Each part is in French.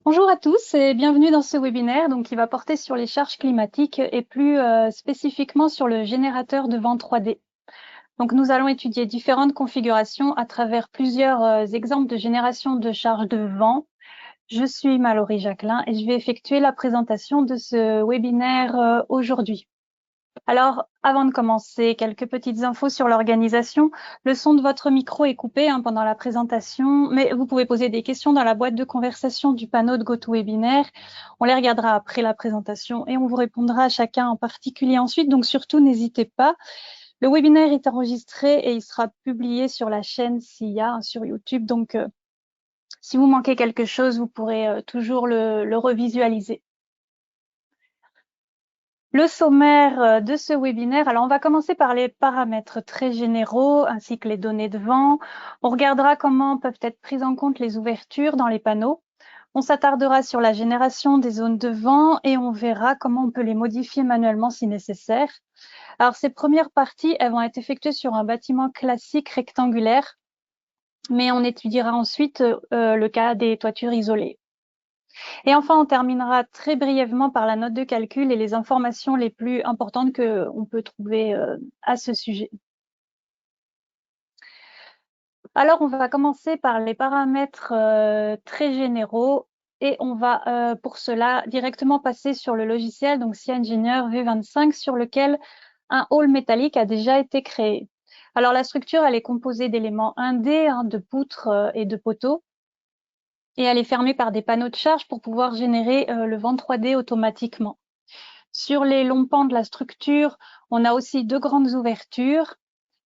Bonjour à tous et bienvenue dans ce webinaire qui va porter sur les charges climatiques et plus spécifiquement sur le générateur de vent 3D. Donc nous allons étudier différentes configurations à travers plusieurs exemples de génération de charges de vent. Je suis Mallory Jacquelin et je vais effectuer la présentation de ce webinaire aujourd'hui. Alors, avant de commencer, quelques petites infos sur l'organisation. Le son de votre micro est coupé pendant la présentation, mais vous pouvez poser des questions dans la boîte de conversation du panneau de GoToWebinar. On les regardera après la présentation et on vous répondra à chacun en particulier ensuite, donc surtout n'hésitez pas. Le webinaire est enregistré et il sera publié sur la chaîne SIA sur YouTube, donc si vous manquez quelque chose, vous pourrez toujours le revisualiser. Le sommaire de ce webinaire, alors on va commencer par les paramètres très généraux ainsi que les données de vent. On regardera comment peuvent être prises en compte les ouvertures dans les panneaux. On s'attardera sur la génération des zones de vent et on verra comment on peut les modifier manuellement si nécessaire. Alors ces premières parties, elles vont être effectuées sur un bâtiment classique rectangulaire, mais on étudiera ensuite le cas des toitures isolées. Et enfin, on terminera très brièvement par la note de calcul et les informations les plus importantes qu'on peut trouver à ce sujet. Alors, on va commencer par les paramètres très généraux et on va pour cela directement passer sur le logiciel, donc SciEngineer V25, sur lequel un hall métallique a déjà été créé. Alors, la structure, elle est composée d'éléments 1D, de poutres et de poteaux. Et elle est fermée par des panneaux de charge pour pouvoir générer le vent 3D automatiquement. Sur les longs pans de la structure, on a aussi deux grandes ouvertures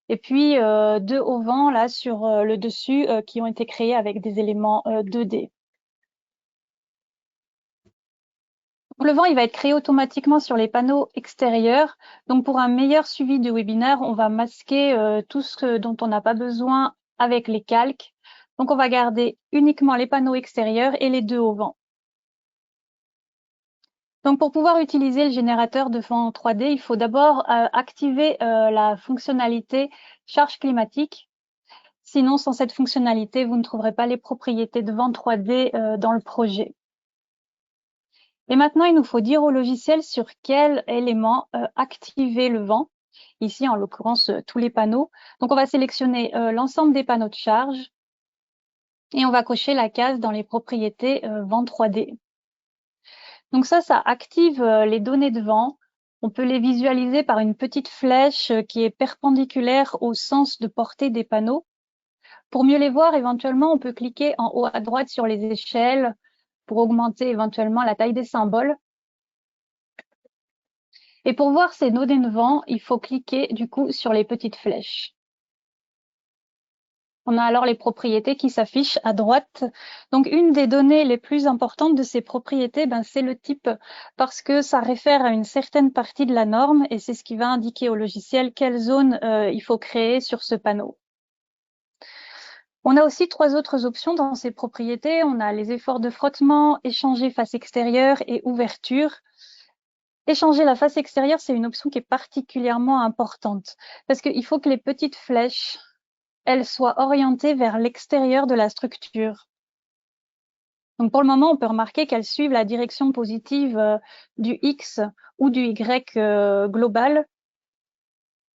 et puis deux auvents là sur le dessus qui ont été créés avec des éléments 2D. Le vent, il va être créé automatiquement sur les panneaux extérieurs. Donc, pour un meilleur suivi du webinaire, on va masquer tout ce dont on n'a pas besoin avec les calques. Donc, on va garder uniquement les panneaux extérieurs et les deux auvents. Donc, pour pouvoir utiliser le générateur de vent 3D, il faut d'abord activer la fonctionnalité charge climatique. Sinon, sans cette fonctionnalité, vous ne trouverez pas les propriétés de vent 3D dans le projet. Et maintenant, il nous faut dire au logiciel sur quel élément activer le vent. Ici, en l'occurrence, tous les panneaux. Donc, on va sélectionner l'ensemble des panneaux de charge et on va cocher la case dans les propriétés vent 3D. Donc ça active les données de vent. On peut les visualiser par une petite flèche qui est perpendiculaire au sens de portée des panneaux. Pour mieux les voir, éventuellement, on peut cliquer en haut à droite sur les échelles pour augmenter éventuellement la taille des symboles. Et pour voir ces données de vent, il faut cliquer du coup sur les petites flèches. On a alors les propriétés qui s'affichent à droite. Donc, une des données les plus importantes de ces propriétés, c'est le type, parce que ça réfère à une certaine partie de la norme et c'est ce qui va indiquer au logiciel quelle zone il faut créer sur ce panneau. On a aussi trois autres options dans ces propriétés. On a les efforts de frottement, échanger face extérieure et ouverture. Échanger la face extérieure, c'est une option qui est particulièrement importante parce qu'il faut que les petites flèches elles soient orientées vers l'extérieur de la structure. Donc pour le moment, on peut remarquer qu'elles suivent la direction positive du X ou du Y global,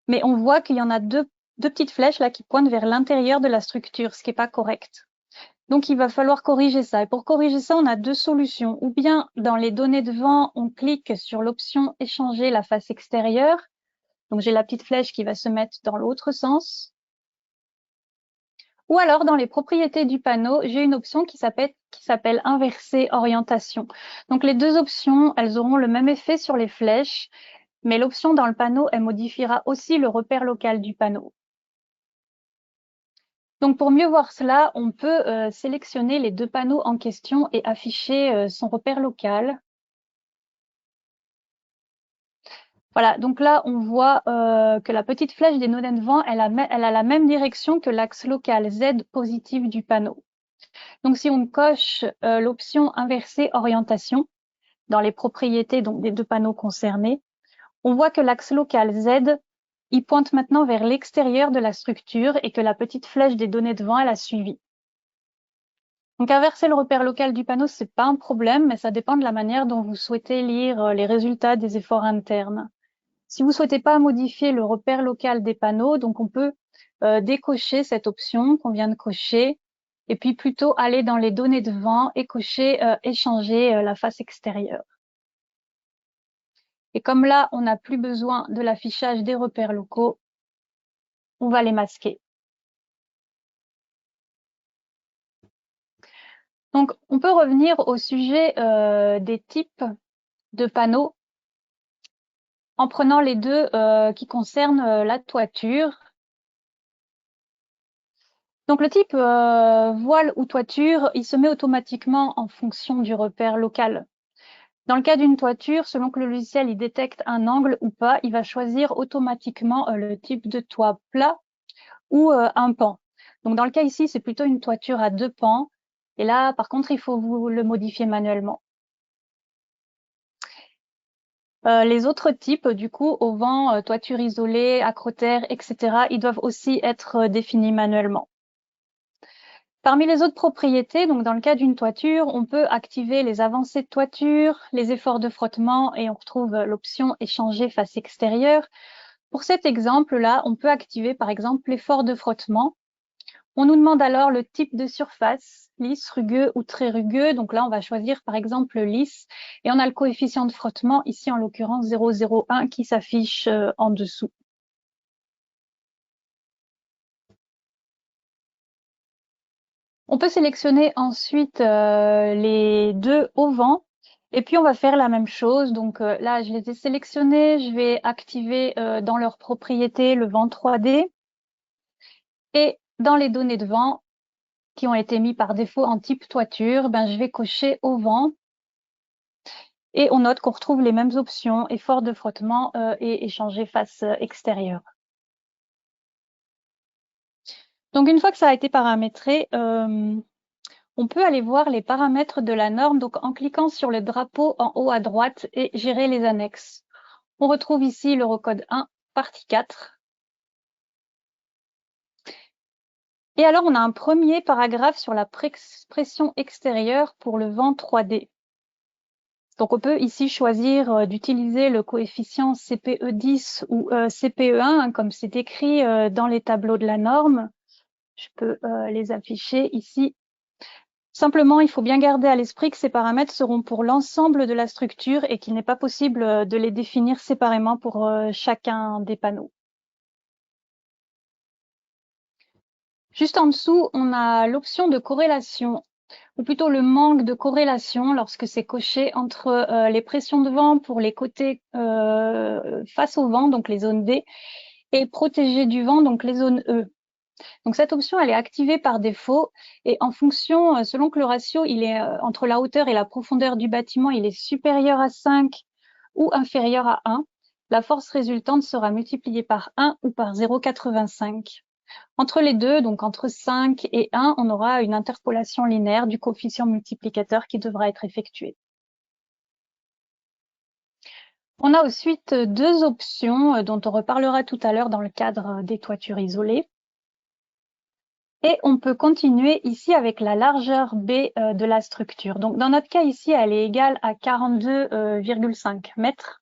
mais on voit qu'il y en a deux petites flèches là qui pointent vers l'intérieur de la structure, ce qui n'est pas correct. Donc il va falloir corriger ça. Et pour corriger ça, on a deux solutions. Ou bien dans les données de vent, on clique sur l'option échanger la face extérieure. Donc j'ai la petite flèche qui va se mettre dans l'autre sens. Ou alors, dans les propriétés du panneau, j'ai une option qui s'appelle inverser orientation. Donc, les deux options, elles auront le même effet sur les flèches, mais l'option dans le panneau, elle modifiera aussi le repère local du panneau. Donc, pour mieux voir cela, on peut sélectionner les deux panneaux en question et afficher son repère local. Voilà, donc là, on voit que la petite flèche des données de vent, elle a la même direction que l'axe local Z positif du panneau. Donc, si on coche l'option inverser orientation dans les propriétés donc, des deux panneaux concernés, on voit que l'axe local Z, il pointe maintenant vers l'extérieur de la structure et que la petite flèche des données de vent, elle a suivi. Donc inverser le repère local du panneau, c'est pas un problème, mais ça dépend de la manière dont vous souhaitez lire les résultats des efforts internes. Si vous souhaitez pas modifier le repère local des panneaux, donc on peut décocher cette option qu'on vient de cocher et puis plutôt aller dans les données de vent et cocher échanger la face extérieure. Et comme là, on n'a plus besoin de l'affichage des repères locaux, on va les masquer. Donc, on peut revenir au sujet des types de panneaux en prenant les deux qui concernent la toiture. Donc, le type voile ou toiture, il se met automatiquement en fonction du repère local. Dans le cas d'une toiture, selon que le logiciel il détecte un angle ou pas, il va choisir automatiquement le type de toit plat ou un pan. Donc, dans le cas ici, c'est plutôt une toiture à 2 pans. Et là, par contre, il faut vous le modifier manuellement. Les autres types, du coup, auvent, toiture isolée, acrotère, etc., ils doivent aussi être définis manuellement. Parmi les autres propriétés, donc dans le cas d'une toiture, on peut activer les avancées de toiture, les efforts de frottement et on retrouve l'option échanger face extérieure. Pour cet exemple-là, on peut activer par exemple l'effort de frottement. On nous demande alors le type de surface, lisse, rugueux ou très rugueux. Donc là, on va choisir par exemple lisse et on a le coefficient de frottement, ici en l'occurrence 0,01 qui s'affiche en dessous. On peut sélectionner ensuite les deux au vent et puis on va faire la même chose. Donc là, je les ai sélectionnés. Je vais activer dans leurs propriétés le vent 3D et dans les données de vent qui ont été mis par défaut en type toiture, ben, je vais cocher au vent. Et on note qu'on retrouve les mêmes options, effort de frottement et échanger face extérieure. Donc une fois que ça a été paramétré, on peut aller voir les paramètres de la norme donc en cliquant sur le drapeau en haut à droite et gérer les annexes. On retrouve ici l'Eurocode 1, partie 4. Et alors on a un premier paragraphe sur la pression extérieure pour le vent 3D. Donc, on peut ici choisir d'utiliser le coefficient CPE10 ou CPE1, hein, comme c'est écrit dans les tableaux de la norme. Je peux les afficher ici. Simplement, il faut bien garder à l'esprit que ces paramètres seront pour l'ensemble de la structure et qu'il n'est pas possible de les définir séparément pour chacun des panneaux. Juste en dessous, on a l'option de corrélation, ou plutôt le manque de corrélation lorsque c'est coché entre les pressions de vent pour les côtés face au vent, donc les zones D, et protégées du vent, donc les zones E. Donc cette option, elle est activée par défaut et en fonction, selon que le ratio il est entre la hauteur et la profondeur du bâtiment, il est supérieur à 5 ou inférieur à 1, la force résultante sera multipliée par 1 ou par 0,85. Entre les deux, donc entre 5 et 1, on aura une interpolation linéaire du coefficient multiplicateur qui devra être effectuée. On a ensuite deux options dont on reparlera tout à l'heure dans le cadre des toitures isolées. Et on peut continuer ici avec la largeur B de la structure. Donc dans notre cas ici, elle est égale à 42,5 mètres.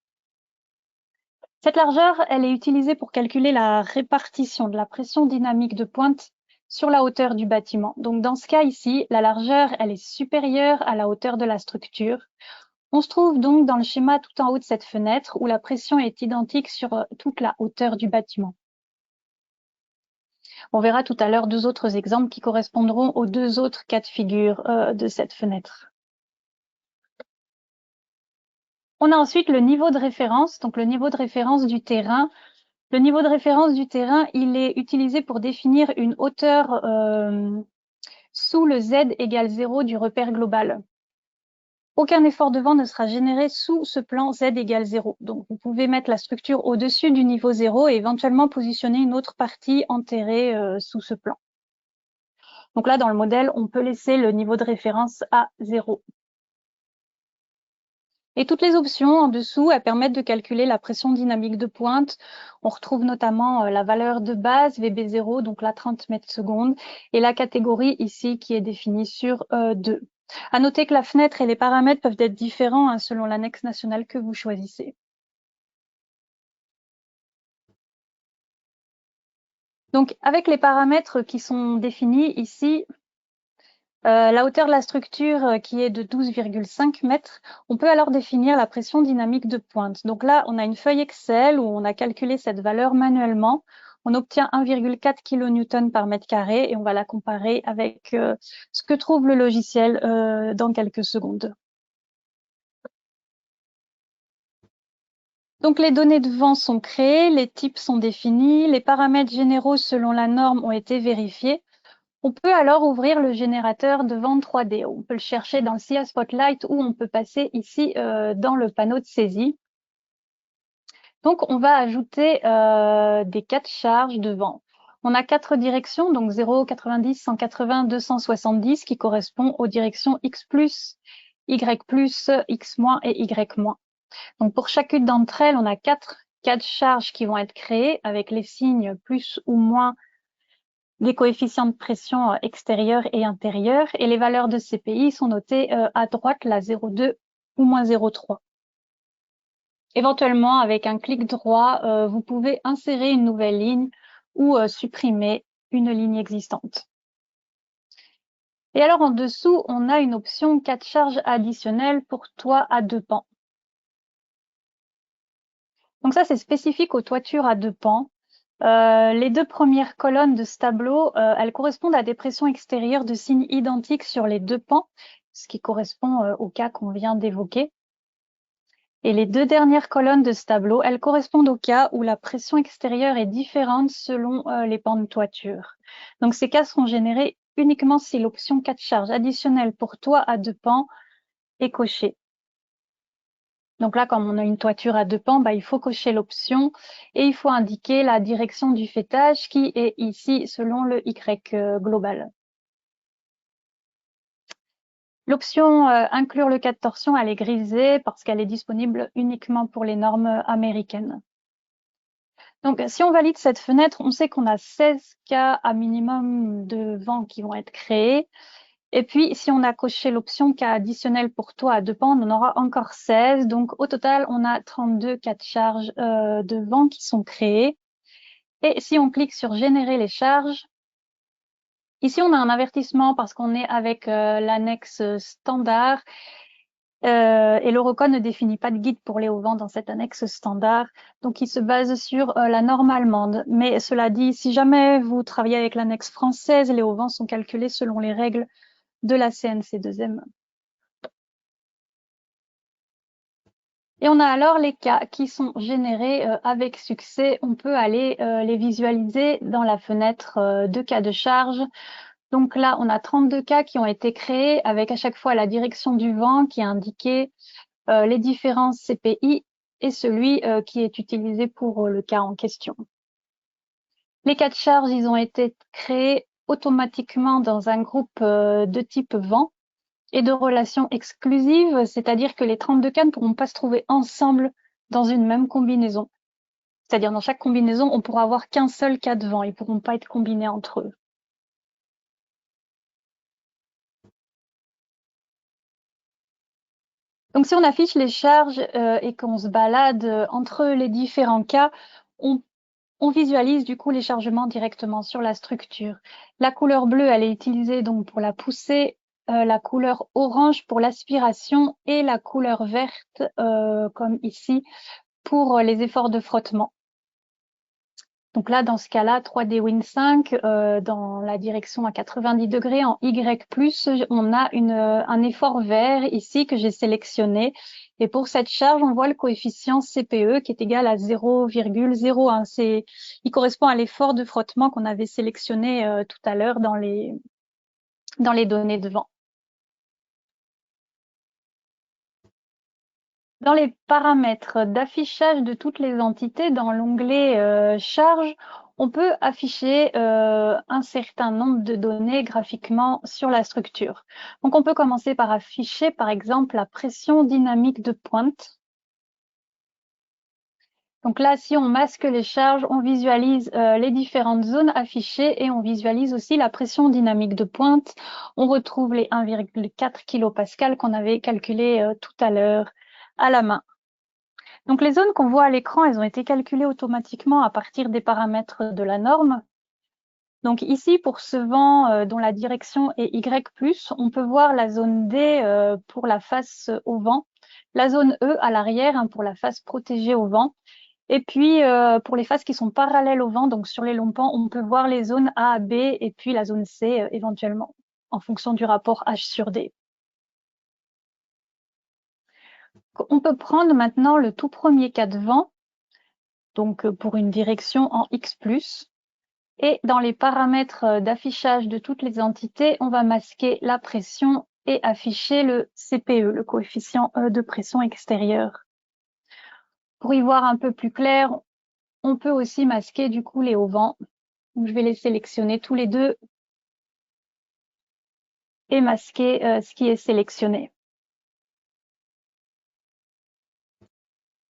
Cette largeur, elle est utilisée pour calculer la répartition de la pression dynamique de pointe sur la hauteur du bâtiment. Donc dans ce cas ici, la largeur, elle est supérieure à la hauteur de la structure. On se trouve donc dans le schéma tout en haut de cette fenêtre où la pression est identique sur toute la hauteur du bâtiment. On verra tout à l'heure deux autres exemples qui correspondront aux deux autres cas de figure de cette fenêtre. On a ensuite le niveau de référence, donc le niveau de référence du terrain. Le niveau de référence du terrain, il est utilisé pour définir une hauteur sous le Z égale 0 du repère global. Aucun effort de vent ne sera généré sous ce plan Z égale 0. Donc, vous pouvez mettre la structure au-dessus du niveau 0 et éventuellement positionner une autre partie enterrée sous ce plan. Donc là, dans le modèle, on peut laisser le niveau de référence à 0. Et toutes les options en dessous, elles permettent de calculer la pression dynamique de pointe. On retrouve notamment la valeur de base, VB0, donc là 30 mètres secondes, et la catégorie ici qui est définie sur 2. À noter que la fenêtre et les paramètres peuvent être différents hein, selon l'annexe nationale que vous choisissez. Donc, avec les paramètres qui sont définis ici, la hauteur de la structure qui est de 12,5 mètres, on peut alors définir la pression dynamique de pointe. Donc là, on a une feuille Excel où on a calculé cette valeur manuellement. On obtient 1,4 kN par mètre carré et on va la comparer avec ce que trouve le logiciel dans quelques secondes. Donc les données de vent sont créées, les types sont définis, les paramètres généraux selon la norme ont été vérifiés. On peut alors ouvrir le générateur de vent 3D. On peut le chercher dans le SIA Spotlight ou on peut passer ici dans le panneau de saisie. Donc on va ajouter des cas de charge de vent. On a 4 directions, donc 0, 90, 180, 270 qui correspondent aux directions X+, Y+, X- et Y-. Donc pour chacune d'entre elles, on a 4 cas de charge qui vont être créés avec les signes plus ou moins des coefficients de pression extérieurs et intérieurs, et les valeurs de CPI sont notées à droite, la 0,2 ou moins 0,3. Éventuellement, avec un clic droit, vous pouvez insérer une nouvelle ligne ou supprimer une ligne existante. Et alors en dessous, on a une option cas de charge additionnelle pour toit à 2 pans. Donc ça, c'est spécifique aux toitures à 2 pans. Les 2 premières colonnes de ce tableau, elles correspondent à des pressions extérieures de signes identiques sur les 2 pans, ce qui correspond au cas qu'on vient d'évoquer. Et les 2 dernières colonnes de ce tableau, elles correspondent au cas où la pression extérieure est différente selon les pans de toiture. Donc ces cas seront générés uniquement si l'option cas de charge additionnelle pour toit à 2 pans est cochée. Donc là, comme on a une toiture à 2 pans, il faut cocher l'option et il faut indiquer la direction du faîtage qui est ici selon le Y global. L'option inclure le cas de torsion, elle est grisée parce qu'elle est disponible uniquement pour les normes américaines. Donc si on valide cette fenêtre, on sait qu'on a 16 cas à minimum de vent qui vont être créés. Et puis, si on a coché l'option cas additionnel pour toit à 2 pans, on en aura encore 16. Donc, au total, on a 32 cas de charge de vent qui sont créés. Et si on clique sur générer les charges, ici, on a un avertissement parce qu'on est avec l'annexe standard. Et l'Eurocode ne définit pas de guide pour les hauts vents dans cette annexe standard. Donc, il se base sur la norme allemande. Mais cela dit, si jamais vous travaillez avec l'annexe française, les hauts vents sont calculés selon les règles de la CNC2M. Et on a alors les cas qui sont générés avec succès. On peut aller les visualiser dans la fenêtre de cas de charge. Donc là, on a 32 cas qui ont été créés avec à chaque fois la direction du vent qui est indiquée, les différents CPI et celui qui est utilisé pour le cas en question. Les cas de charge, ils ont été créés automatiquement dans un groupe de type vent et de relations exclusives, c'est-à-dire que les 32 cas ne pourront pas se trouver ensemble dans une même combinaison. C'est-à-dire dans chaque combinaison, on pourra avoir qu'un seul cas de vent, ils ne pourront pas être combinés entre eux. Donc si on affiche les charges et qu'on se balade entre les différents cas, on visualise du coup les chargements directement sur la structure. La couleur bleue, elle est utilisée donc pour la poussée, la couleur orange pour l'aspiration et la couleur verte, comme ici, pour les efforts de frottement. Donc là, dans ce cas-là, 3D Win 5, dans la direction à 90 degrés en Y+, on a un effort vert ici que j'ai sélectionné. Et pour cette charge, on voit le coefficient CPE qui est égal à 0,01. Il correspond à l'effort de frottement qu'on avait sélectionné tout à l'heure dans les données de vent. Dans les paramètres d'affichage de toutes les entités, dans l'onglet charge, on peut afficher un certain nombre de données graphiquement sur la structure. Donc, on peut commencer par afficher, par exemple, la pression dynamique de pointe. Donc là, si on masque les charges, on visualise les différentes zones affichées et on visualise aussi la pression dynamique de pointe. On retrouve les 1,4 kPa qu'on avait calculé tout à l'heure à la main. Donc les zones qu'on voit à l'écran, elles ont été calculées automatiquement à partir des paramètres de la norme. Donc ici, pour ce vent dont la direction est Y+, on peut voir la zone D pour la face au vent, la zone E à l'arrière pour la face protégée au vent. Et puis, pour les faces qui sont parallèles au vent, donc sur les longs pans, on peut voir les zones A, B et puis la zone C éventuellement, en fonction du rapport H sur D. On peut prendre maintenant le tout premier cas de vent, donc pour une direction en X+. Et dans les paramètres d'affichage de toutes les entités, on va masquer la pression et afficher le CPE, le coefficient de pression extérieure. Pour y voir un peu plus clair, on peut aussi masquer du coup les hauts vents. Donc, je vais les sélectionner tous les deux et masquer ce qui est sélectionné.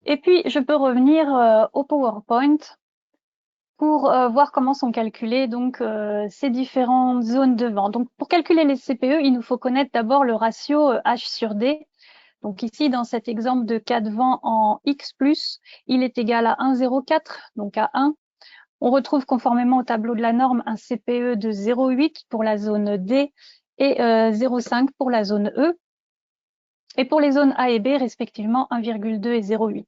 Et puis, je peux revenir au PowerPoint pour voir comment sont calculées donc ces différentes zones de vent. Donc, pour calculer les CPE, il nous faut connaître d'abord le ratio H sur D. Donc ici, dans cet exemple de cas de vent en X+, il est égal à 1,04, donc à 1. On retrouve conformément au tableau de la norme un CPE de 0,8 pour la zone D et 0,5 pour la zone E. Et pour les zones A et B, respectivement 1,2 et 0,8.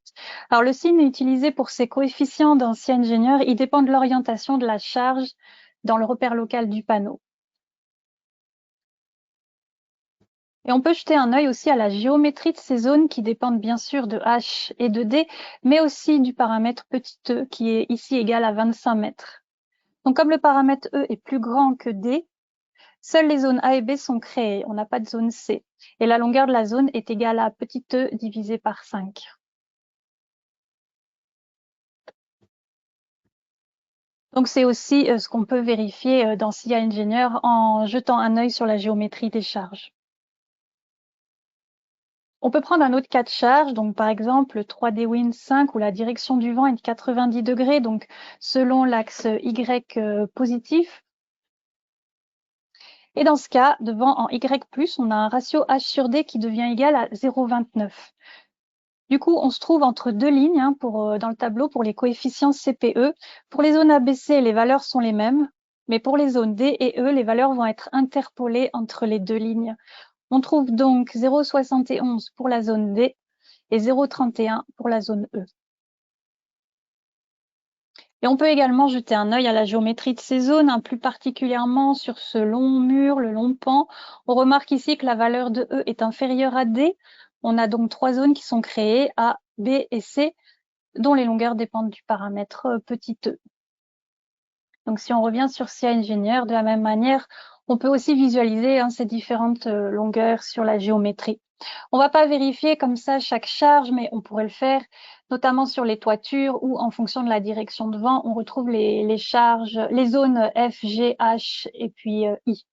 Alors le signe utilisé pour ces coefficients d'anciens ingénieurs, il dépend de l'orientation de la charge dans le repère local du panneau. Et on peut jeter un œil aussi à la géométrie de ces zones qui dépendent bien sûr de H et de D, mais aussi du paramètre petit e qui est ici égal à 25 mètres. Donc comme le paramètre E est plus grand que D, seules les zones A et B sont créées, on n'a pas de zone C. Et la longueur de la zone est égale à petit e divisé par 5. Donc c'est aussi ce qu'on peut vérifier dans SIA Engineer en jetant un œil sur la géométrie des charges. On peut prendre un autre cas de charge, donc par exemple le 3D Wind 5 où la direction du vent est de 90 degrés, donc selon l'axe Y positif. Et dans ce cas, de vent en Y+, on a un ratio H sur D qui devient égal à 0,29. Du coup, on se trouve entre deux lignes dans le tableau pour les coefficients CPE. Pour les zones ABC, les valeurs sont les mêmes, mais pour les zones D et E, les valeurs vont être interpolées entre les deux lignes. On trouve donc 0,71 pour la zone D et 0,31 pour la zone E. Et on peut également jeter un œil à la géométrie de ces zones, plus particulièrement sur ce long mur, le long pan. On remarque ici que la valeur de E est inférieure à D. On a donc trois zones qui sont créées, A, B et C, dont les longueurs dépendent du paramètre petit e. Donc si on revient sur SIA Engineer, de la même manière, on peut aussi visualiser ces différentes longueurs sur la géométrie. On ne va pas vérifier comme ça chaque charge, mais on pourrait le faire, notamment sur les toitures où, en fonction de la direction de vent, on retrouve les charges, les zones F, G, H et puis I.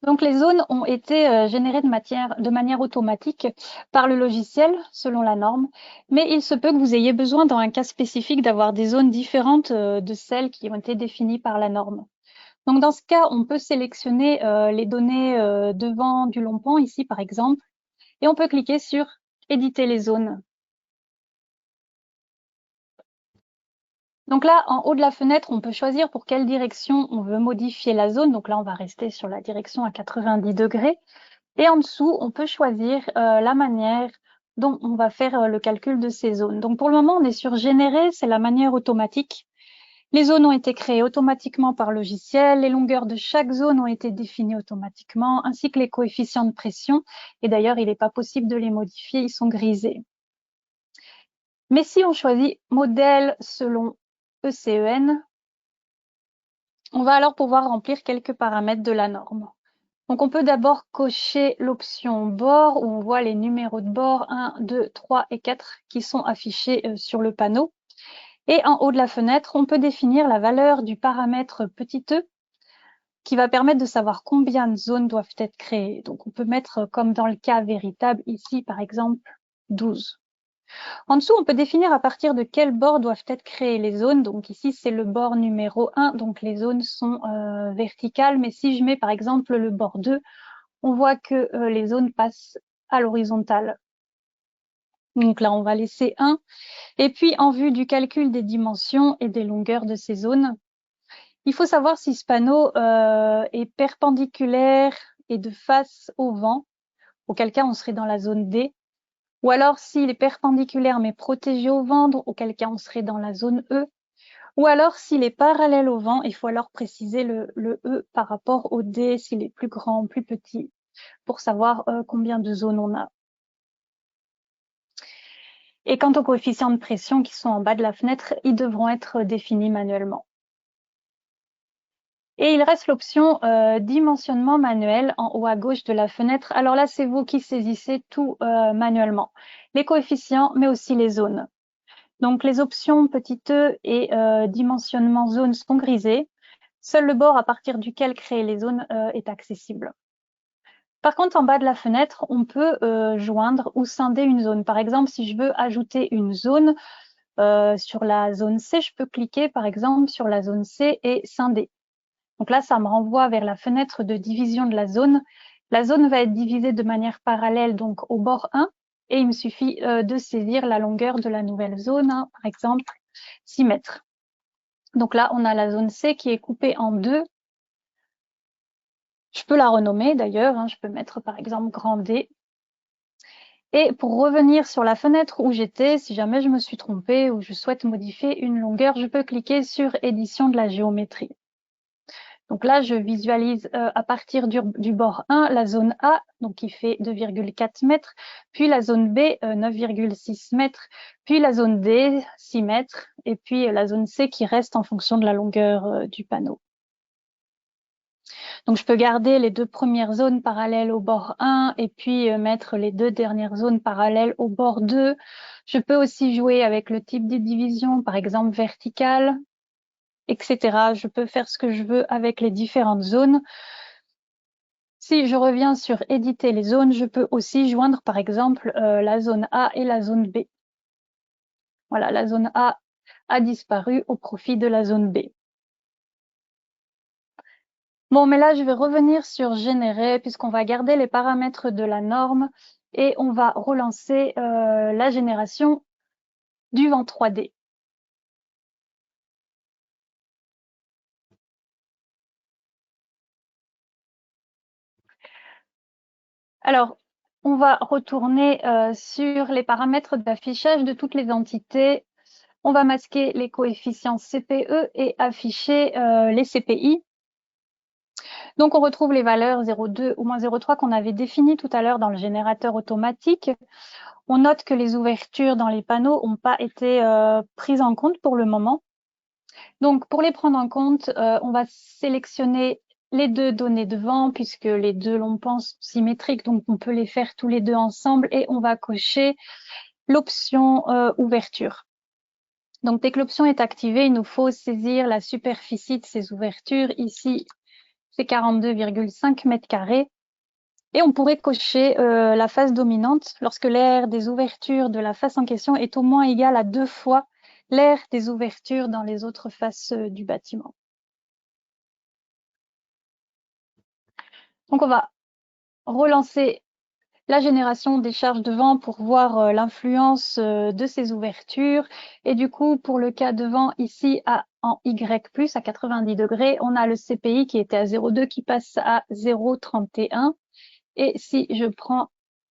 Donc les zones ont été générées de manière automatique par le logiciel, selon la norme, mais il se peut que vous ayez besoin, dans un cas spécifique, d'avoir des zones différentes de celles qui ont été définies par la norme. Donc dans ce cas, on peut sélectionner les données devant du long pan, ici par exemple, et on peut cliquer sur « Éditer les zones ». Donc là, en haut de la fenêtre, on peut choisir pour quelle direction on veut modifier la zone. Donc là, on va rester sur la direction à 90 degrés. Et en dessous, on peut choisir la manière dont on va faire le calcul de ces zones. Donc pour le moment, on est sur générer, c'est la manière automatique. Les zones ont été créées automatiquement par logiciel, les longueurs de chaque zone ont été définies automatiquement, ainsi que les coefficients de pression. Et d'ailleurs, il n'est pas possible de les modifier, ils sont grisés. Mais si on choisit modèle selon ECEN, on va alors pouvoir remplir quelques paramètres de la norme. Donc, on peut d'abord cocher l'option bord où on voit les numéros de bord 1, 2, 3 et 4 qui sont affichés sur le panneau. Et en haut de la fenêtre, on peut définir la valeur du paramètre petit e qui va permettre de savoir combien de zones doivent être créées. Donc, on peut mettre, comme dans le cas véritable ici, par exemple, 12. En dessous, on peut définir à partir de quel bord doivent être créées les zones. Donc ici, c'est le bord numéro 1, donc les zones sont verticales. Mais si je mets par exemple le bord 2, on voit que les zones passent à l'horizontale. Donc là, on va laisser 1. Et puis, en vue du calcul des dimensions et des longueurs de ces zones, il faut savoir si ce panneau est perpendiculaire et de face au vent, auquel cas on serait dans la zone D. Ou alors s'il est perpendiculaire mais protégé au vent, auquel cas on serait dans la zone E. Ou alors s'il est parallèle au vent, il faut alors préciser le E par rapport au D, s'il est plus grand, plus petit, pour savoir combien de zones on a. Et quant aux coefficients de pression qui sont en bas de la fenêtre, ils devront être définis manuellement. Et il reste l'option dimensionnement manuel en haut à gauche de la fenêtre. Alors là, c'est vous qui saisissez tout manuellement. Les coefficients, mais aussi les zones. Donc les options petit e et dimensionnement zone sont grisées. Seul le bord à partir duquel créer les zones est accessible. Par contre, en bas de la fenêtre, on peut joindre ou scinder une zone. Par exemple, si je veux ajouter une zone sur la zone C, je peux cliquer par exemple sur la zone C et scinder. Donc là, ça me renvoie vers la fenêtre de division de la zone. La zone va être divisée de manière parallèle donc au bord 1 et il me suffit de saisir la longueur de la nouvelle zone, hein, par exemple 6 mètres. Donc là, on a la zone C qui est coupée en deux. Je peux la renommer d'ailleurs, hein, je peux mettre par exemple grand D. Et pour revenir sur la fenêtre où j'étais, si jamais je me suis trompée ou je souhaite modifier une longueur, je peux cliquer sur édition de la géométrie. Donc là, je visualise à partir du bord 1 la zone A, donc qui fait 2,4 mètres, puis la zone B, 9,6 mètres, puis la zone D, 6 mètres, et puis la zone C qui reste en fonction de la longueur du panneau. Donc je peux garder les deux premières zones parallèles au bord 1 et puis mettre les deux dernières zones parallèles au bord 2. Je peux aussi jouer avec le type de division, par exemple verticale, etc. Je peux faire ce que je veux avec les différentes zones. Si je reviens sur éditer les zones, je peux aussi joindre par exemple la zone A et la zone B. Voilà, la zone A a disparu au profit de la zone B. Bon, mais là, je vais revenir sur générer puisqu'on va garder les paramètres de la norme et on va relancer la génération du vent 3D. Alors, on va retourner sur les paramètres d'affichage de toutes les entités. On va masquer les coefficients CPE et afficher les CPI. Donc, on retrouve les valeurs 0,2 ou moins 0,3 qu'on avait définies tout à l'heure dans le générateur automatique. On note que les ouvertures dans les panneaux n'ont pas été prises en compte pour le moment. Donc, pour les prendre en compte, on va sélectionner les deux données de vent puisque les deux lompans sont symétriques, donc on peut les faire tous les deux ensemble et on va cocher l'option ouverture. Donc, dès que l'option est activée, il nous faut saisir la superficie de ces ouvertures. Ici, c'est 42,5 mètres carrés. Et on pourrait cocher la face dominante lorsque l'aire des ouvertures de la face en question est au moins égal à 2 fois l'aire des ouvertures dans les autres faces du bâtiment. Donc on va relancer la génération des charges de vent pour voir l'influence de ces ouvertures. Et du coup, pour le cas de vent ici en Y+, à 90 degrés, on a le CPI qui était à 0,2 qui passe à 0,31. Et si je prends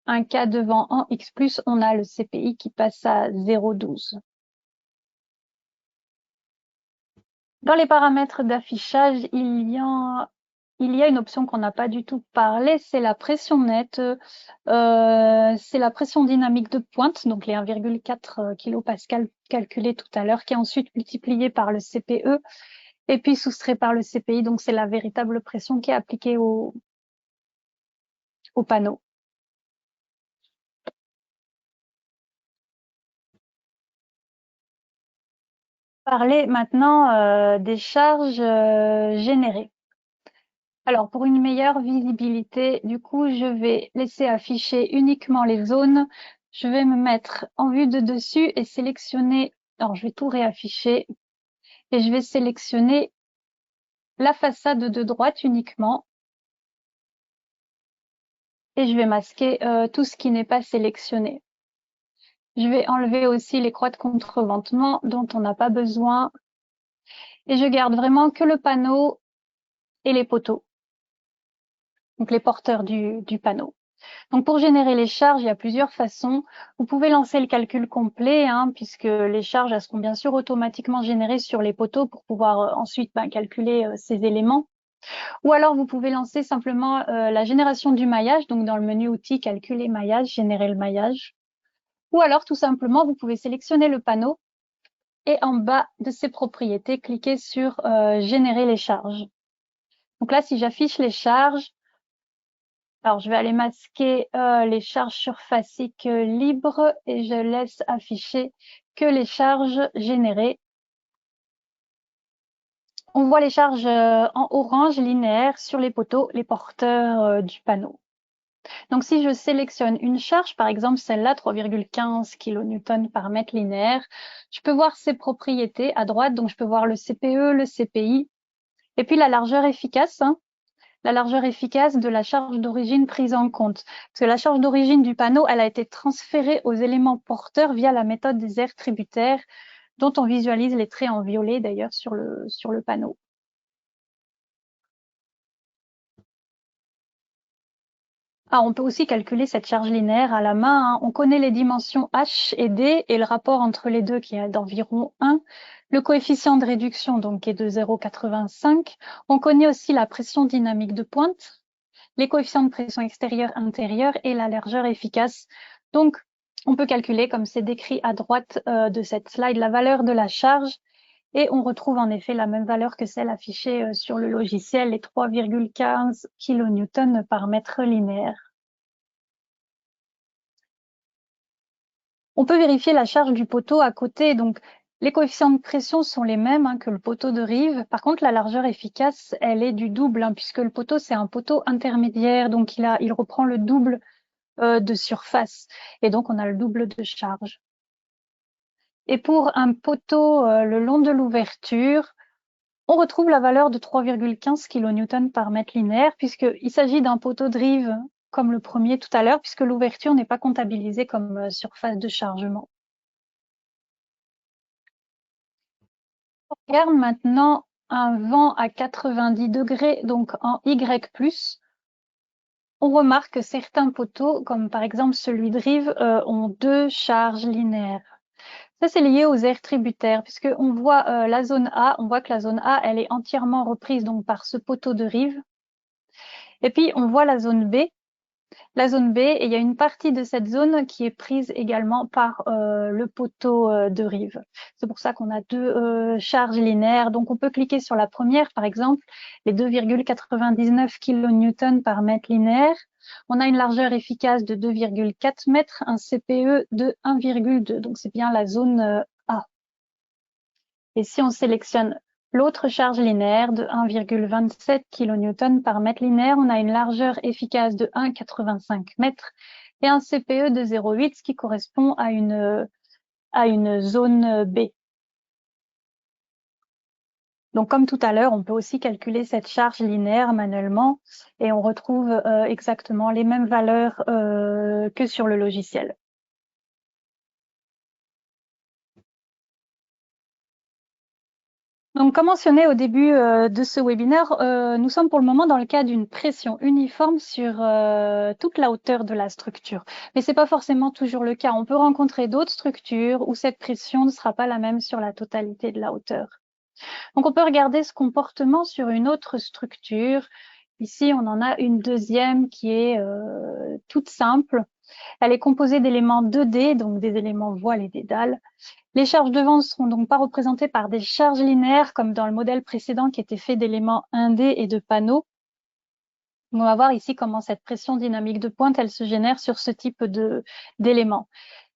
un cas de vent en X+, on a le CPI qui passe à 0,12. Dans les paramètres d'affichage, il y a une option qu'on n'a pas du tout parlé, c'est la pression nette. C'est la pression dynamique de pointe, donc les 1,4 kPa calculés tout à l'heure, qui est ensuite multipliée par le CPE et puis soustrait par le CPI. Donc c'est la véritable pression qui est appliquée au panneau. Parler maintenant des charges générées. Alors, pour une meilleure visibilité, du coup, je vais laisser afficher uniquement les zones. Je vais me mettre en vue de dessus et sélectionner, alors je vais tout réafficher et je vais sélectionner la façade de droite uniquement et je vais masquer tout ce qui n'est pas sélectionné. Je vais enlever aussi les croix de contreventement dont on n'a pas besoin et je garde vraiment que le panneau et les poteaux, donc les porteurs du panneau. Donc pour générer les charges, il y a plusieurs façons. Vous pouvez lancer le calcul complet, puisque les charges elles seront bien sûr automatiquement générées sur les poteaux pour pouvoir ensuite calculer ces éléments. Ou alors vous pouvez lancer simplement la génération du maillage, donc dans le menu outils, calculer maillage, générer le maillage. Ou alors tout simplement, vous pouvez sélectionner le panneau et en bas de ses propriétés, cliquer sur générer les charges. Donc là, si j'affiche les charges, alors, je vais aller masquer les charges surfaciques libres et je laisse afficher que les charges générées. On voit les charges en orange linéaire sur les poteaux, les porteurs du panneau. Donc, si je sélectionne une charge, par exemple celle-là, 3,15 kN par mètre linéaire, je peux voir ses propriétés à droite. Donc, je peux voir le CPE, le CPI et puis la largeur efficace. La largeur efficace de la charge d'origine prise en compte. Parce que la charge d'origine du panneau, elle a été transférée aux éléments porteurs via la méthode des aires tributaires, dont on visualise les traits en violet d'ailleurs sur le panneau. On peut aussi calculer cette charge linéaire à la main. On connaît les dimensions H et D et le rapport entre les deux qui est d'environ 1. Le coefficient de réduction donc qui est de 0,85. On connaît aussi la pression dynamique de pointe, les coefficients de pression extérieure, intérieure et la largeur efficace. Donc, on peut calculer, comme c'est décrit à droite de cette slide, la valeur de la charge et on retrouve en effet la même valeur que celle affichée sur le logiciel, les 3,15 kN par mètre linéaire. On peut vérifier la charge du poteau à côté. Donc, les coefficients de pression sont les mêmes que le poteau de rive. Par contre, la largeur efficace, elle est du double, puisque le poteau, c'est un poteau intermédiaire. Donc, il reprend le double de surface. Et donc, on a le double de charge. Et pour un poteau le long de l'ouverture, on retrouve la valeur de 3,15 kN par mètre linéaire, puisqu'il s'agit d'un poteau de rive comme le premier tout à l'heure, puisque l'ouverture n'est pas comptabilisée comme surface de chargement. On regarde maintenant un vent à 90 degrés, donc en Y+. On remarque que certains poteaux, comme par exemple celui de rive, ont deux charges linéaires. Ça, c'est lié aux aires tributaires, puisque on voit la zone A, on voit que la zone A, elle est entièrement reprise donc par ce poteau de rive. Et puis, on voit la zone B. La zone B, et il y a une partie de cette zone qui est prise également par le poteau de rive. C'est pour ça qu'on a deux charges linéaires. Donc, on peut cliquer sur la première, par exemple, les 2,99 kN par mètre linéaire. On a une largeur efficace de 2,4 mètres, un CPE de 1,2. Donc, c'est bien la zone A. Et si on sélectionne l'autre charge linéaire de 1,27 kN par mètre linéaire, on a une largeur efficace de 1,85 mètres et un CPE de 0,8, ce qui correspond à une zone B. Donc, comme tout à l'heure, on peut aussi calculer cette charge linéaire manuellement et on retrouve exactement les mêmes valeurs que sur le logiciel. Donc, comme mentionné au début de ce webinaire, nous sommes pour le moment dans le cas d'une pression uniforme sur toute la hauteur de la structure. Mais c'est pas forcément toujours le cas. On peut rencontrer d'autres structures où cette pression ne sera pas la même sur la totalité de la hauteur. Donc, on peut regarder ce comportement sur une autre structure. Ici, on en a une deuxième qui est toute simple. Elle est composée d'éléments 2D, donc des éléments voiles et des dalles. Les charges de vent ne seront donc pas représentées par des charges linéaires comme dans le modèle précédent qui était fait d'éléments 1D et de panneaux. On va voir ici comment cette pression dynamique de pointe, elle se génère sur ce type d'éléments.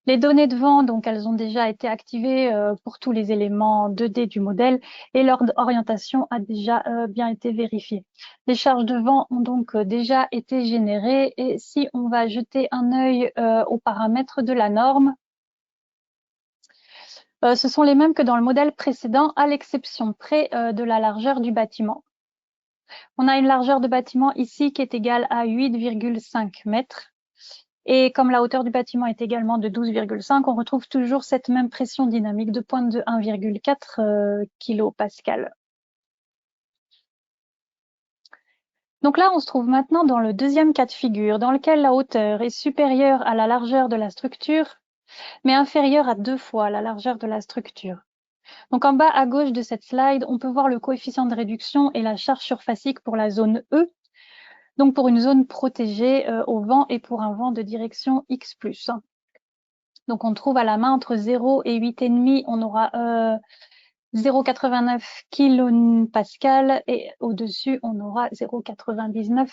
Les données de vent, donc, elles ont déjà été activées pour tous les éléments 2D du modèle et leur orientation a déjà bien été vérifiée. Les charges de vent ont donc déjà été générées et si on va jeter un œil aux paramètres de la norme, ce sont les mêmes que dans le modèle précédent, à l'exception près de la largeur du bâtiment. On a une largeur de bâtiment ici qui est égale à 8,5 mètres. Et comme la hauteur du bâtiment est également de 12,5, on retrouve toujours cette même pression dynamique de pointe de 1,4 kPa. Donc là, on se trouve maintenant dans le deuxième cas de figure, dans lequel la hauteur est supérieure à la largeur de la structure, mais inférieure à 2 fois la largeur de la structure. Donc en bas à gauche de cette slide, on peut voir le coefficient de réduction et la charge surfacique pour la zone E, donc pour une zone protégée au vent et pour un vent de direction X+. Donc on trouve à la main entre 0 et 8,5, on aura 0,89 kPa et au-dessus, on aura 0,99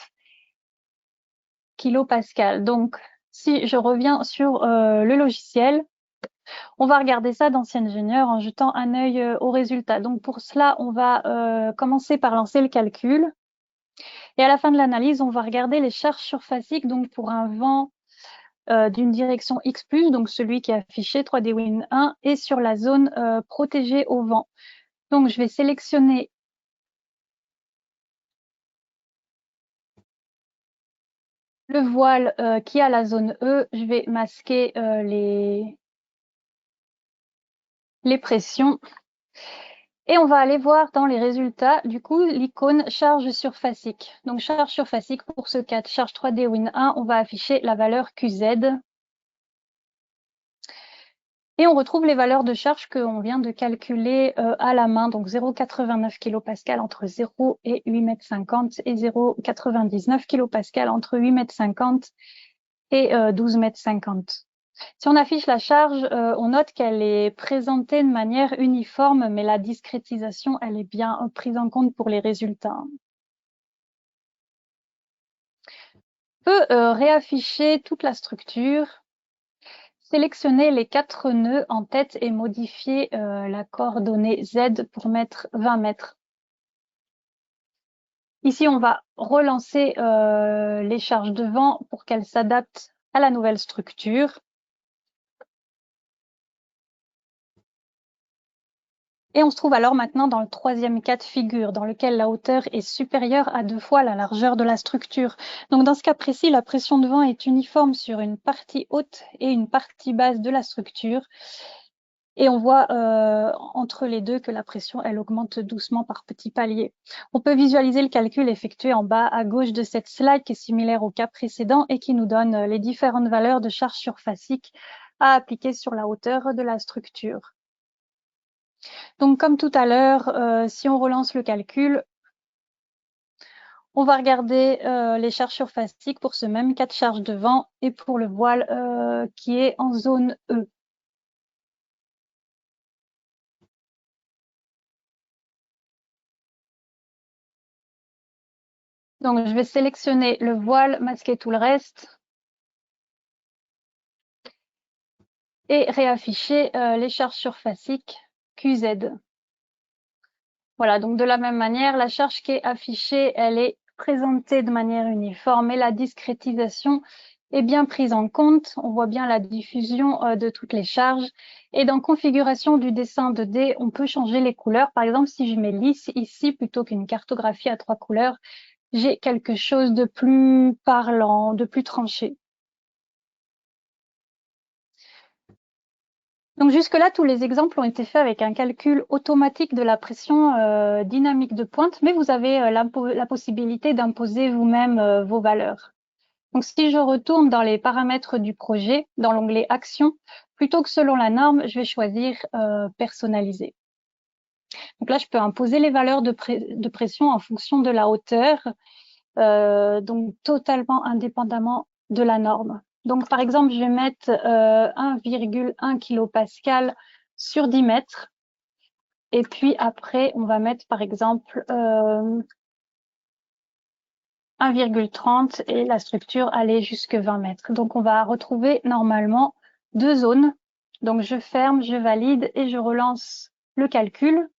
kPa. Donc, si je reviens sur le logiciel, on va regarder ça d'ancien ingénieur en jetant un œil au résultat. Donc, pour cela, on va commencer par lancer le calcul. Et à la fin de l'analyse, on va regarder les charges surfaciques, donc pour un vent d'une direction X+, donc celui qui est affiché 3D Win 1, et sur la zone protégée au vent. Donc, je vais sélectionner le voile qui a la zone E. Je vais masquer les pressions. Et on va aller voir dans les résultats, du coup, l'icône charge surfacique. Donc, charge surfacique pour ce cas de charge 3D Win 1, on va afficher la valeur QZ. Et on retrouve les valeurs de charge qu'on vient de calculer à la main, donc 0,89 kPa entre 0 et 8,50 m et 0,99 kPa entre 8,50 m et 12,50 m. Si on affiche la charge, on note qu'elle est présentée de manière uniforme, mais la discrétisation, elle est bien prise en compte pour les résultats. On peut réafficher toute la structure, sélectionner les 4 nœuds en tête et modifier la coordonnée Z pour mettre 20 mètres. Ici, on va relancer les charges de vent pour qu'elles s'adaptent à la nouvelle structure. Et on se trouve alors maintenant dans le troisième cas de figure, dans lequel la hauteur est supérieure à 2 fois la largeur de la structure. Donc dans ce cas précis, la pression de vent est uniforme sur une partie haute et une partie basse de la structure. Et on voit entre les deux que la pression, elle augmente doucement par petits paliers. On peut visualiser le calcul effectué en bas à gauche de cette slide qui est similaire au cas précédent et qui nous donne les différentes valeurs de charge surfacique à appliquer sur la hauteur de la structure. Donc, comme tout à l'heure, si on relance le calcul, on va regarder les charges surfaciques pour ce même cas de charge de vent et pour le voile qui est en zone E. Donc, je vais sélectionner le voile, masquer tout le reste et réafficher les charges surfaciques QZ. Voilà, donc de la même manière, la charge qui est affichée, elle est présentée de manière uniforme et la discrétisation est bien prise en compte. On voit bien la diffusion de toutes les charges. Et dans configuration du dessin 2D, on peut changer les couleurs. Par exemple, si je mets lisse ici plutôt qu'une cartographie à 3 couleurs, j'ai quelque chose de plus parlant, de plus tranché. Donc jusque-là, tous les exemples ont été faits avec un calcul automatique de la pression dynamique de pointe, mais vous avez la possibilité d'imposer vous-même vos valeurs. Donc si je retourne dans les paramètres du projet, dans l'onglet Action, plutôt que selon la norme, je vais choisir Personnaliser. Donc là, je peux imposer les valeurs de pression en fonction de la hauteur, donc totalement indépendamment de la norme. Donc, par exemple, je vais mettre 1,1 kPa sur 10 mètres. Et puis après, on va mettre, par exemple, 1,30 et la structure allait jusque 20 mètres. Donc, on va retrouver normalement deux zones. Donc, je ferme, je valide et je relance le calcul.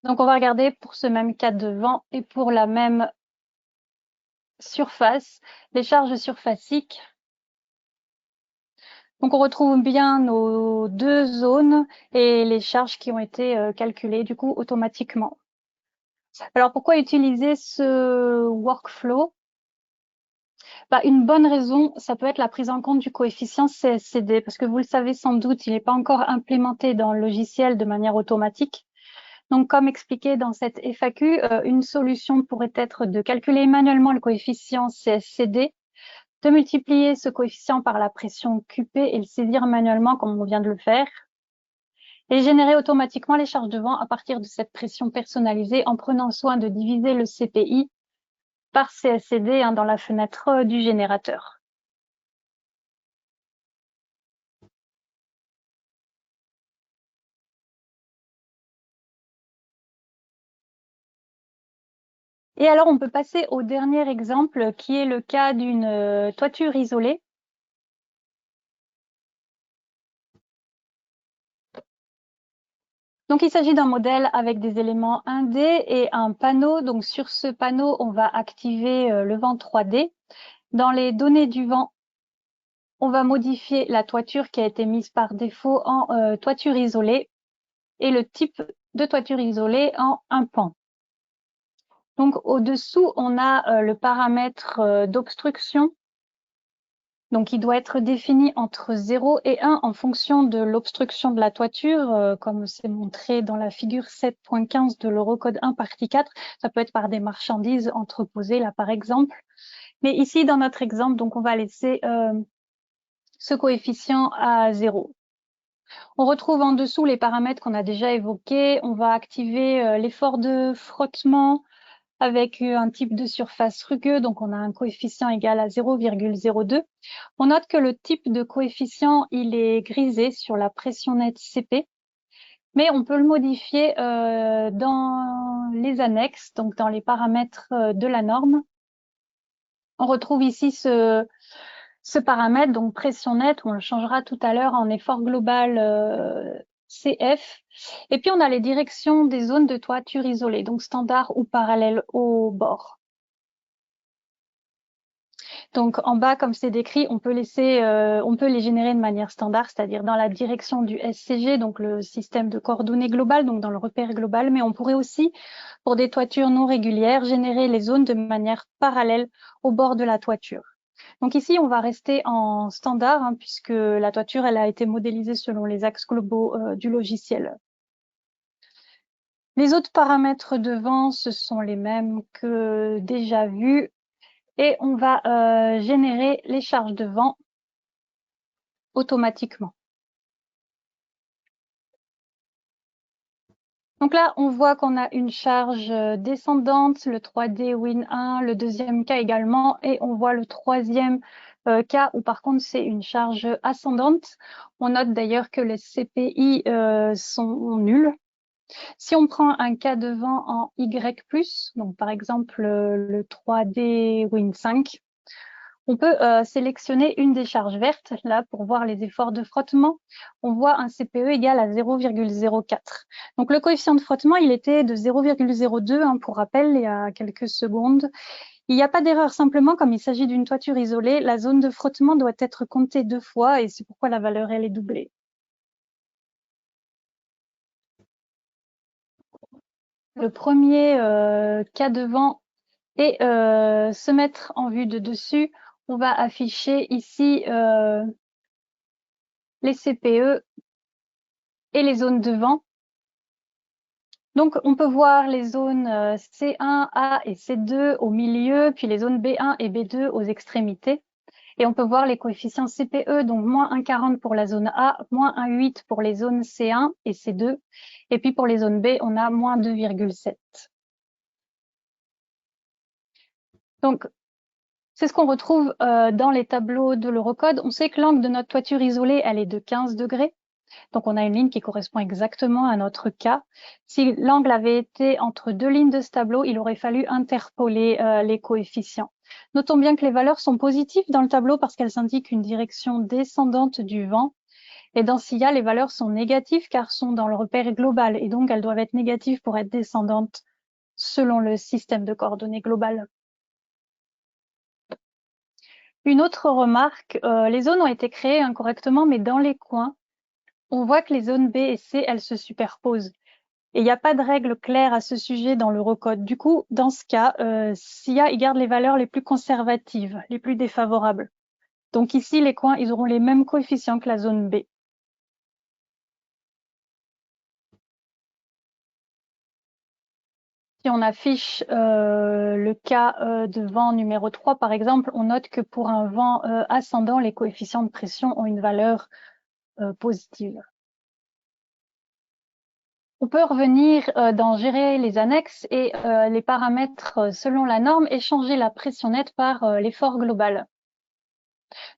Donc, on va regarder pour ce même cas de vent et pour la même surface, les charges surfaciques. Donc, on retrouve bien nos deux zones et les charges qui ont été calculées du coup automatiquement. Alors, pourquoi utiliser ce workflow? Une bonne raison, ça peut être la prise en compte du coefficient CSCD, parce que vous le savez sans doute, il n'est pas encore implémenté dans le logiciel de manière automatique. Donc, comme expliqué dans cette FAQ, une solution pourrait être de calculer manuellement le coefficient CSCD, de multiplier ce coefficient par la pression QP et le saisir manuellement comme on vient de le faire, et générer automatiquement les charges de vent à partir de cette pression personnalisée en prenant soin de diviser le CPI par CSCD dans la fenêtre du générateur. Et alors, on peut passer au dernier exemple, qui est le cas d'une toiture isolée. Donc, il s'agit d'un modèle avec des éléments 1D et un panneau. Donc, sur ce panneau, on va activer le vent 3D. Dans les données du vent, on va modifier la toiture qui a été mise par défaut en toiture isolée et le type de toiture isolée en un pan. Donc, au-dessous, on a le paramètre d'obstruction. Donc, il doit être défini entre 0 et 1 en fonction de l'obstruction de la toiture, comme c'est montré dans la figure 7.15 de l'Eurocode 1 partie 4. Ça peut être par des marchandises entreposées, là, par exemple. Mais ici, dans notre exemple, donc, on va laisser ce coefficient à 0. On retrouve en dessous les paramètres qu'on a déjà évoqués. On va activer l'effort de frottement avec un type de surface rugueux, donc on a un coefficient égal à 0,02. On note que le type de coefficient, il est grisé sur la pression nette CP, mais on peut le modifier dans les annexes, donc dans les paramètres de la norme. On retrouve ici ce paramètre, donc pression nette, on le changera tout à l'heure en effort global CF. Et puis, on a les directions des zones de toiture isolée, donc standard ou parallèle au bord. Donc, en bas, comme c'est décrit, on peut les générer de manière standard, c'est-à-dire dans la direction du SCG, donc le système de coordonnées global, donc dans le repère global, mais on pourrait aussi, pour des toitures non régulières, générer les zones de manière parallèle au bord de la toiture. Donc ici, on va rester en standard, puisque la toiture, elle a été modélisée selon les axes globaux du logiciel. Les autres paramètres de vent, ce sont les mêmes que déjà vus. Et on va générer les charges de vent automatiquement. Donc là, on voit qu'on a une charge descendante, le 3D Win 1, le deuxième cas également, et on voit le troisième cas où par contre c'est une charge ascendante. On note d'ailleurs que les CPI sont nuls. Si on prend un cas de vent en Y+, donc par exemple le 3D Win 5, on peut sélectionner une des charges vertes, là, pour voir les efforts de frottement. On voit un CPE égal à 0,04. Donc, le coefficient de frottement, il était de 0,02, pour rappel, il y a quelques secondes. Il n'y a pas d'erreur, simplement, comme il s'agit d'une toiture isolée, la zone de frottement doit être comptée 2 fois et c'est pourquoi la valeur, elle est doublée. Le premier cas de vent et se mettre en vue de dessus, on va afficher ici les CPE et les zones de vent. Donc, on peut voir les zones C1, A et C2 au milieu, puis les zones B1 et B2 aux extrémités. Et on peut voir les coefficients CPE, donc moins 1,40 pour la zone A, moins 1,8 pour les zones C1 et C2. Et puis pour les zones B, on a moins 2,7. Donc, c'est ce qu'on retrouve dans les tableaux de l'Eurocode. On sait que l'angle de notre toiture isolée, elle est de 15 degrés. Donc, on a une ligne qui correspond exactement à notre cas. Si l'angle avait été entre deux lignes de ce tableau, il aurait fallu interpoler les coefficients. Notons bien que les valeurs sont positives dans le tableau parce qu'elles indiquent une direction descendante du vent. Et dans SIA, les valeurs sont négatives car sont dans le repère global et donc elles doivent être négatives pour être descendantes selon le système de coordonnées global. Une autre remarque, les zones ont été créées incorrectement, mais dans les coins, on voit que les zones B et C, elles se superposent. Et il n'y a pas de règle claire à ce sujet dans l'Eurocode. Du coup, dans ce cas, SIA, il garde les valeurs les plus conservatives, les plus défavorables. Donc ici, les coins, ils auront les mêmes coefficients que la zone B. Si on affiche le cas de vent numéro 3, par exemple, on note que pour un vent ascendant, les coefficients de pression ont une valeur positive. On peut revenir dans gérer les annexes et les paramètres selon la norme et changer la pression nette par l'effort global.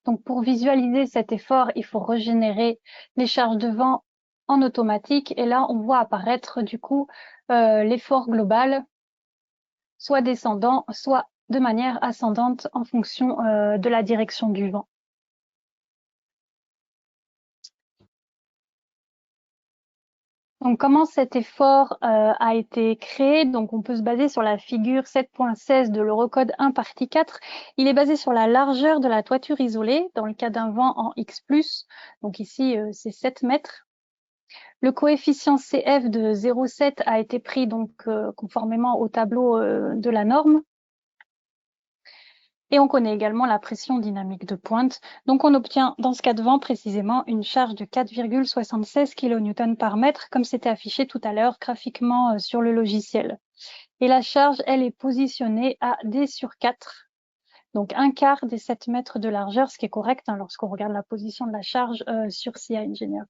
Donc pour visualiser cet effort, il faut régénérer les charges de vent en automatique et là on voit apparaître du coup l'effort global soit descendant, soit de manière ascendante en fonction de la direction du vent. Donc, comment cet effort a été créé? Donc, on peut se baser sur la figure 7.16 de l'Eurocode 1 partie 4. Il est basé sur la largeur de la toiture isolée dans le cas d'un vent en X+. Donc ici, c'est 7 mètres. Le coefficient CF de 0,7 a été pris donc conformément au tableau de la norme. Et on connaît également la pression dynamique de pointe. Donc on obtient dans ce cas de vent précisément une charge de 4,76 kN par mètre, comme c'était affiché tout à l'heure graphiquement sur le logiciel. Et la charge, elle est positionnée à D sur 4, donc un quart des 7 mètres de largeur, ce qui est correct lorsqu'on regarde la position de la charge sur SIA Engineer.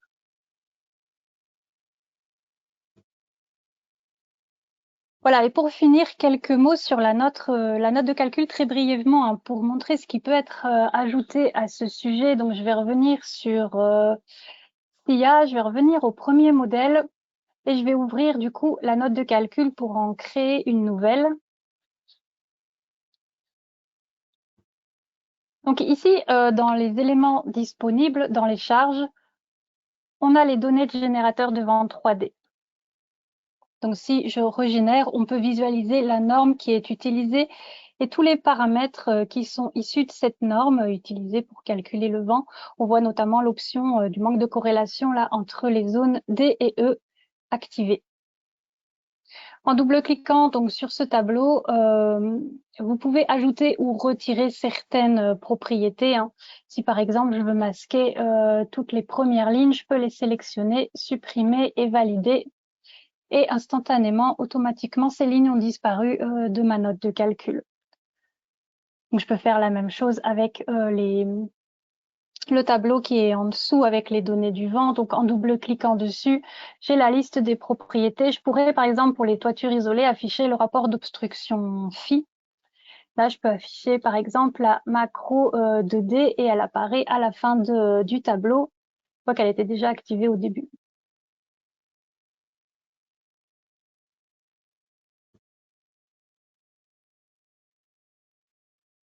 Voilà, et pour finir, quelques mots sur la note de calcul très brièvement pour montrer ce qui peut être ajouté à ce sujet. Donc, je vais revenir sur SIA, je vais revenir au premier modèle et je vais ouvrir du coup la note de calcul pour en créer une nouvelle. Donc ici, dans les éléments disponibles, dans les charges, on a les données de générateur de vent 3D. Donc, si je régénère, on peut visualiser la norme qui est utilisée et tous les paramètres qui sont issus de cette norme utilisée pour calculer le vent. On voit notamment l'option du manque de corrélation là entre les zones D et E activées. En double-cliquant donc sur ce tableau, vous pouvez ajouter ou retirer certaines propriétés. Si par exemple je veux masquer toutes les premières lignes, je peux les sélectionner, supprimer et valider. Et instantanément, automatiquement, ces lignes ont disparu de ma note de calcul. Donc, je peux faire la même chose avec le tableau qui est en dessous avec les données du vent. Donc, en double-cliquant dessus, j'ai la liste des propriétés. Je pourrais, par exemple, pour les toitures isolées, afficher le rapport d'obstruction phi. Là, je peux afficher, par exemple, la macro de D et elle apparaît à la fin du tableau. Je vois qu'elle était déjà activée au début.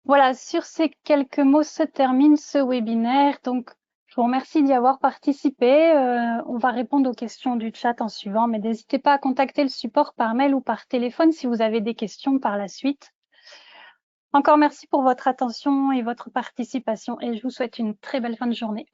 Voilà, sur ces quelques mots se termine ce webinaire. Donc, je vous remercie d'y avoir participé. On va répondre aux questions du chat en suivant, mais n'hésitez pas à contacter le support par mail ou par téléphone si vous avez des questions par la suite. Encore merci pour votre attention et votre participation et je vous souhaite une très belle fin de journée.